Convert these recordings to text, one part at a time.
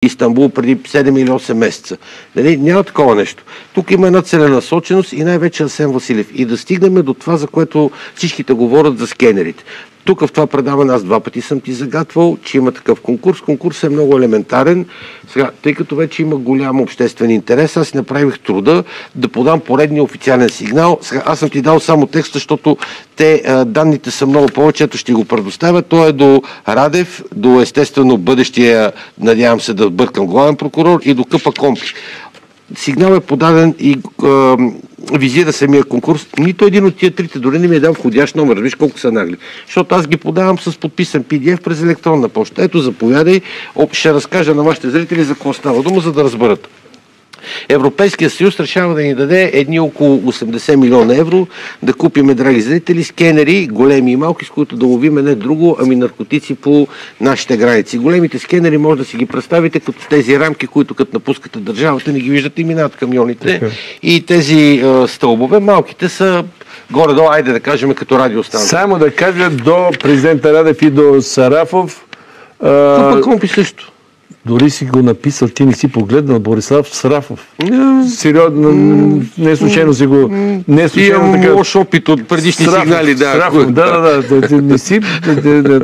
Истанбул преди 7 или 8 месеца. Нали? Няма такова нещо. Тук има една целенасоченост и най-вече Асен Василев. И да стигнем до това, за което всичките говорят за скенерите. Тук в това предаване аз 2 пъти съм ти загатвал, че има такъв конкурс. Конкурсът е много елементарен. Сега, тъй като вече има голям обществен интерес, аз си направих труда да подам поредния официален сигнал. Сега, аз съм ти дал само текста, защото данните са много повече, ето ще го предоставя. Той е до Радев, до естествено бъдещия, надявам се да бъркам, главен прокурор и до КПКОНПИ. Сигнал е подаден и визира самия конкурс. Нито един от тия трите дори не ми е дал входящ номер. Виж колко са нагли. Защото аз ги подавам с подписан PDF през електронна почта. Ето, заповядай. Ще разкажа на вашите зрители за какво става дума, за да разберат. Европейския съюз решава да ни даде едни около 80 милиона евро да купиме, драги зрители, скенери, големи и малки, с които да ловиме не друго, ами наркотици по нашите граници. Големите скенери може да си ги представите като тези рамки, които като напускате държавата, не ги виждате и минават камионите. И тези стълбове, малките са горе-долу, айде да кажем, като радиостанция. Само да кажа, до президента Радев и до Сарафов. КПКОНПИ също. Дори си го написал, ти не си погледнал Борислав Сарафов. Сериозно, не случайно си го... Не случайно така... лош опит от предишни сигнали, да. Сарафов, да. Не си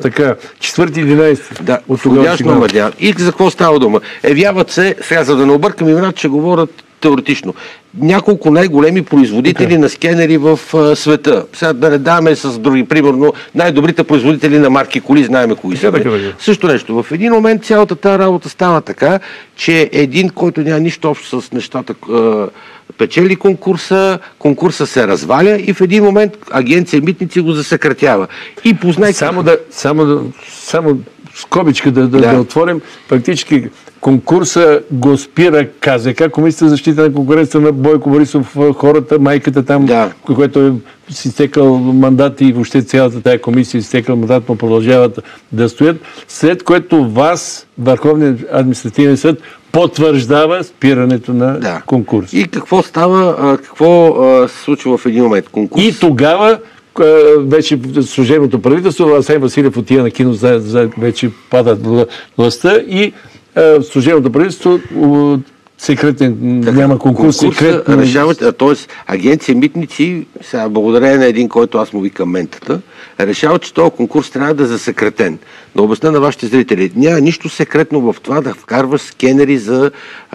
така. 4-11. Да, входящ номер. И за какво става дума? Явяват се, сега за да не объркам имената, ще говорят теоретично. Няколко най-големи производители на скенери в света. Сега да не даваме с други, примерно най-добрите производители на марки коли, знаеме кои са. Също нещо. В един момент цялата тази работа става така, че един, който няма нищо общо с нещата, печели конкурса се разваля и в един момент агенция Митници го засекратява. И познайки... Само скобичка да отворим. Практически конкурса го спира КЗК, Комисията за защита на конкуренцията на Бойко Борисов, хората, майката там, който е си стекал мандат и въобще цялата тая комисия си стекал мандат, но продължават да стоят, след което Върховният административен съд потвърждава спирането на конкурс. И какво става, какво се случва в един момент? Конкурс. И тогава вече служебното правителство, Асен Василев отива на кино, вече падат властта и служебното правителство секретен, няма конкурс, секретен. Решават, т.е. агенция Митници, сега благодарение на един, който аз му викам ментата, решава, че този конкурс трябва да е засекретен. Да обясня на вашите зрители. Няма нищо секретно в това да вкарваш скенери за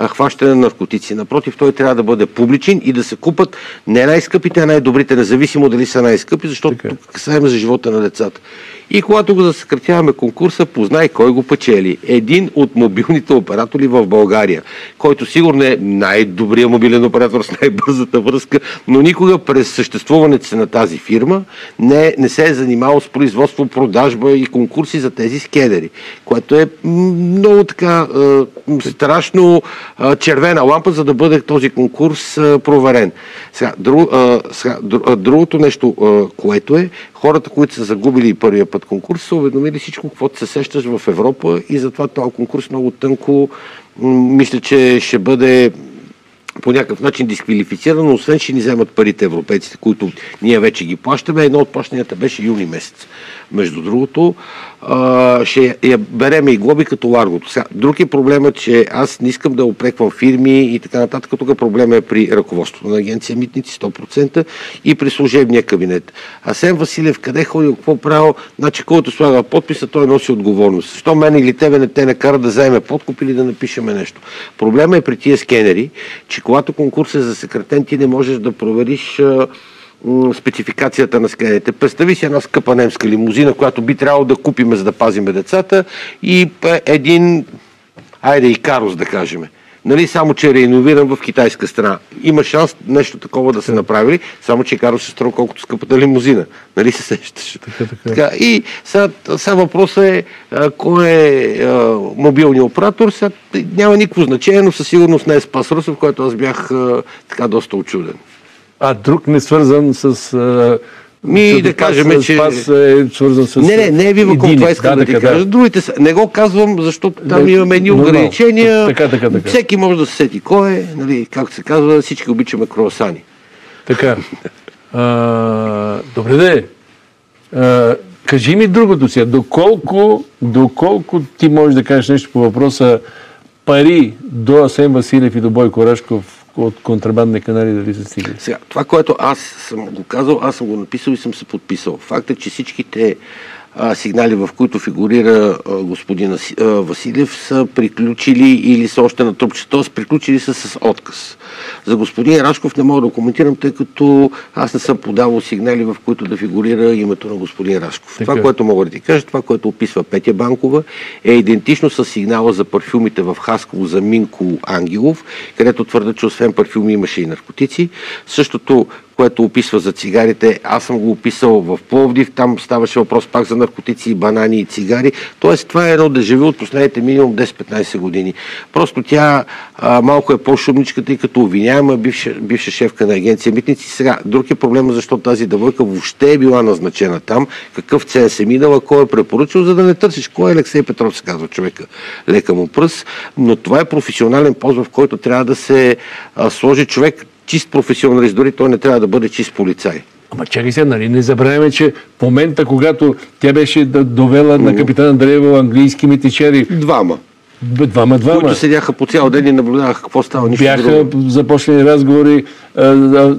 хващане на наркотици. Напротив, той трябва да бъде публичен и да се купат не най-скъпите, а най-добрите, независимо дали са най-скъпи, защото тук касаем за живота на децата. И когато го засекретяваме конкурса, познай кой го печели. Един от мобилните оператори в България, който сигурно е най-добрият мобилен оператор с най-бързата връзка, но никога през съществуването си на тази фирма не се е занимавал с производство, продажба и конкурси за тези скенери, което е много така страшно червена лампа, за да бъде този конкурс проверен. Другото нещо, което е, хората, които са загубили първия път конкурс, са уведомили всичко, каквото се сещаш в Европа и затова този конкурс много тънко мисля, че ще бъде по някакъв начин дисквалифицирано, освен ще ни вземат парите европейците, които ние вече ги плащаме. Едно от плащанията беше юни месец. Между другото, ще я береме и глоби като ларгото. Друг е проблемът, че аз не искам да опреквам фирми и така нататък. Тук проблема е при ръководството на агенция Митници 100% и при служебния кабинет. Асен Василев къде ходил, какво правил, значи който слага подписа, той носи отговорност. Защо мен или тебе не те накара да вземе подкуп или да напишеме нещо? Проблема е при тия скенери, че когато конкурс е засекретен, ти не можеш да провериш спецификацията на скенерите. Представи си една скъпа немска лимузина, която би трябвало да купиме, за да пазиме децата, и един, Икарус, да кажем. Нали, само че е реиновиран в китайска страна. Има шанс нещо такова да се направи, само че Икарус се струва колкото скъпата лимузина. Нали се сещаш? Така. И сега въпросът е кой е мобилният оператор. Сега няма никакво значение, но със сигурност не е Спас Русев, който аз бях така доста очуден. А друг не свързан с... да кажем, че... Спас е свързан с... Не е Виваком, това искам да ти кажа. Другите са... Не го казвам, защото там имаме едни ограничения. Така. Всеки може да се сети кой е, нали, както се казва, всички обичаме круасани. Така. Добре де. Кажи ми другото сега. Доколко ти можеш да кажеш нещо по въпроса пари до Асен Василев и до Бойко Рашков от контрабандни канали дали са стигали? Сега, това, което аз съм го казал, аз съм го написал и съм се подписал. Фактът, че всичките сигнали, в които фигурира господин Василев, са приключили или са още на трупче, т.е. приключили са с отказ. За господин Рашков не мога да коментирам, тъй като аз не съм подавал сигнали, в които да фигурира името на господин Рашков. Така. Това, което мога да ти кажа, това, което описва Петя Банкова, е идентично с сигнала за парфюмите в Хасково за Минко Ангелов, където твърдят, че освен парфюми имаше и наркотици. Същото, което описва за цигарите, аз съм го описал в Пловдив, там ставаше въпрос пак за наркотици, банани и цигари. Тоест, това е едно дежавю от последните минимум 10-15 години. Просто тя малко е по-шумничка, тъй като обвиняема бивша шефка на агенция Митници. Сега, друг е проблема, защо тази девойка въобще е била назначена там, какъв ценз е минала, кой е препоръчал, за да не търсиш кой е Алексей Петров, се казва човека. Лека му пръст. Но това е професионален пост, в който трябва да се сложи човек чист професионалист, дори той не трябва да бъде чист полицай. Ама чакай сега, нали не забравяме, че в момента, когато тя беше довела на капитан Андреева английски митничари... Двама. Които седяха по цял ден и наблюдаваха какво става. Бяха започнали разговори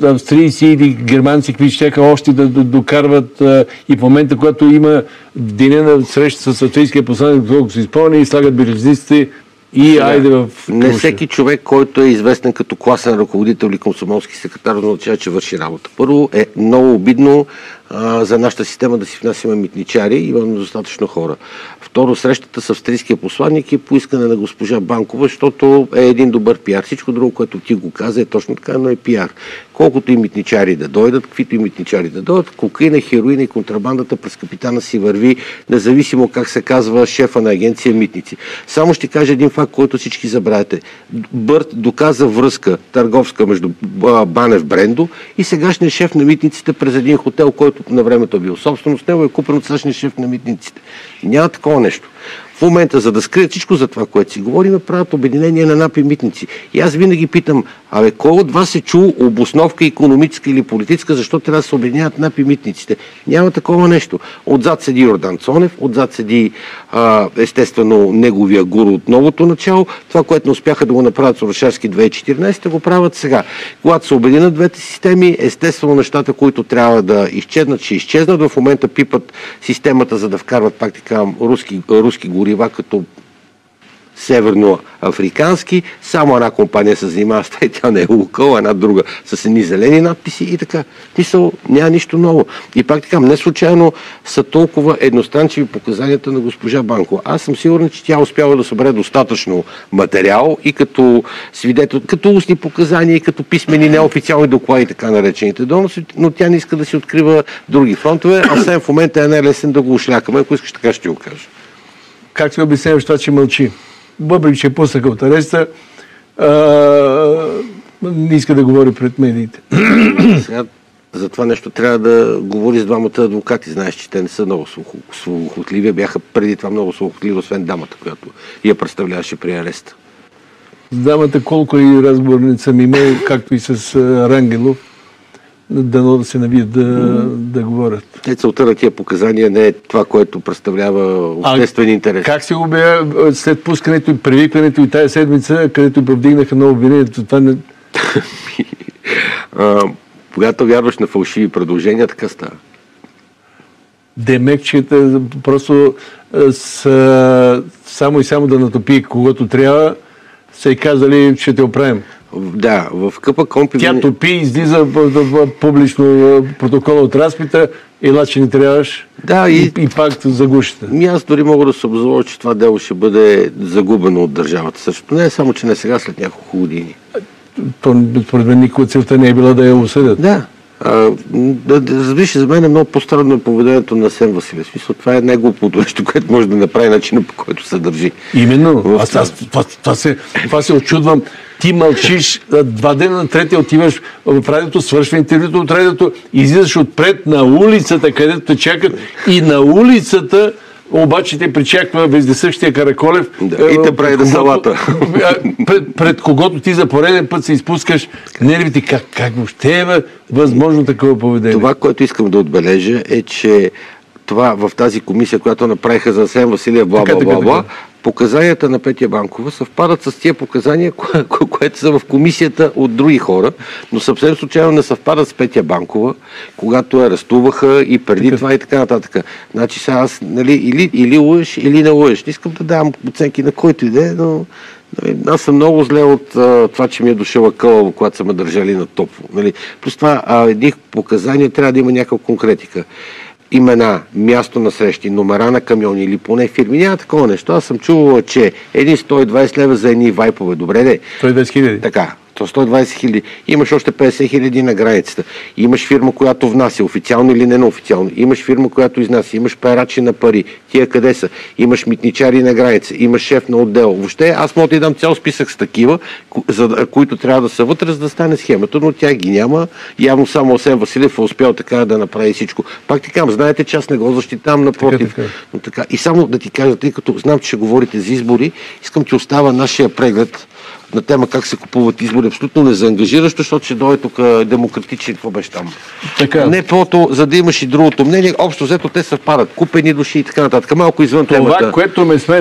австрийци или германци, които ще още да докарват и в момента, когато има деня на среща с австрийския посланик, доколкото се изпълни и слагат белезниците и айде в... Не всеки човек, който е известен като класен ръководител или комсомолски секретар, означава, че върши работа. Първо е много обидно за нашата система да си внасяме митничари и имаме достатъчно хора. Второ, срещата с австрийския посланник е по искане на госпожа Банкова, защото е един добър пиар. Всичко друго, което ти го каза, е точно така, но е пиар. Колкото и митничари да дойдат, каквито и митничари да дойдат, кокаина, хероина и контрабандата през капитана си върви, независимо как се казва шефа на агенция Митници. Само ще кажа един факт, който всички забравяте. Бърт доказа връзка търговска между Банев Брендо и сегашният шеф на митниците през един хотел, който на времето е бил собственост. Него е купен от сегашния шеф на митниците. Няма такова нещо. В момента, за да скрият всичко за това, което си говорим, правят обединение на НАП и митници. И аз винаги питам, кой от вас е чул обосновка икономическа или политическа, защо трябва да се обединяват НАП и митниците? Няма такова нещо. Отзад седи Йордан Цонев, отзад седи естествено неговия гуру от новото начало. Това, което не успяха да го направят с Орешарски 2014, го правят сега. Когато се обединят двете системи, естествено нещата, които трябва да изчезнат, ще изчезнат. В момента пипат системата, за да вкарват пак така руски горива, като северноафрикански. Само една компания се занимава с това и тя не е Лукъл, една друга с едни зелени надписи и така. Няма нищо ново. И пак така, не случайно са толкова едностранчиви показанията на госпожа Банкова. Аз съм сигурен, че тя успява да събере достатъчно материал и като свидетел, като устни показания, и като писмени неофициални доклади, така наречените доноси, но тя не иска да си открива други фронтове, а сега в момента е най-лесен да го ушлякаме. Ако искаш, така ще го кажа. Как се обясняваш това, че мълчи? Въпреки, че е пуснаха от ареста, не иска да говори пред медиите. Сега за това нещо трябва да говори с двамата адвокати. Знаеш, че те не са много свободливи. Бяха преди това много свободливи, освен дамата, която я представляваше при ареста. С дамата колко и разговори съм имал, както и с Рангелов, дано да се навият да говорят. Целта на тия показания не е това, което представлява обществен интерес. Как се обява след пускането и привикването и тая седмица, където повдигнаха много обвинението? Това не... Когато вярваш на фалшиви предложения, така става. Демекчета просто само и само да натопи когото трябва, са и казали, че те оправим. Да, в КПКОНПИ... Тя топи, излиза публично протокола от разпита, ела, че не трябваш, да, и пак заглушите. Аз дори мога да се обзоря, че това дело ще бъде загубено от държавата. Същото не е само, че не сега, след няколко години. Според мен никога целта не е била да я осъдят. Да. Разбираш, за мен е много по-странно поведението на Асен Василев. Смисъл, това е най-глупото нещо, което може да направи, начина, по който се държи. Именно. Това се очудвам. Ти мълчиш 2 дена, на третия отиваш в радиото, свършва интервюто от радиото, излизаш отпред на улицата, където те чакат, и на улицата обаче те причаква вездесъщия Караколев. Да, и те прави да салата. Пред когото ти за пореден път се изпускаш нервите. Как въобще е възможно такова поведение? Това, което искам да отбележа, е, че това в тази комисия, която направиха за Асен Василев, бла-бла-бла, показанията на Петя Банкова съвпадат с тия показания, които са в комисията от други хора, но съвсем случайно не съвпадат с Петя Банкова, когато я арестуваха и преди това и така нататък. Значи сега аз, нали, или лъжеш, или не лъжеш. Не искам да давам оценки на който иде, но аз съм много зле от това, че ми е дошъл акъл, когато са ме държали на топло. Нали. Плюс това, едних показания трябва да има някаква конкретика. Имена, място на срещи, номера на камиони или поне фирми. Няма такова нещо. Аз съм чувала, че едни 120 лева за едни вайпове. Добре де? 120 хиляди. Така. То 120 хиляди. Имаш още 50 хиляди на границата. Имаш фирма, която внася, официално или не неофициално. Имаш фирма, която изнася. Имаш перачи на пари. Тия къде са? Имаш митничари на граница. Имаш шеф на отдел. Въобще аз мога да дам цял списък с такива, които трябва да са вътре, за да стане схемата, но тя ги няма. Явно само Асен Василев е успял така да направи всичко. Пак ти казвам, знаете, че аз не го защитавам, напротив. Но така. И само да ти кажа, тъй като знам, че ще говорите за избори, искам ти остава нашия преглед на тема как се купуват избори, абсолютно незаангажиращо, защото ще дойде тук демократичен, какво беше там. Така. Не по-то, за да имаш и другото мнение, общо взето те съвпадат, купени души и така нататък. Малко извън темата. Това, което ме сме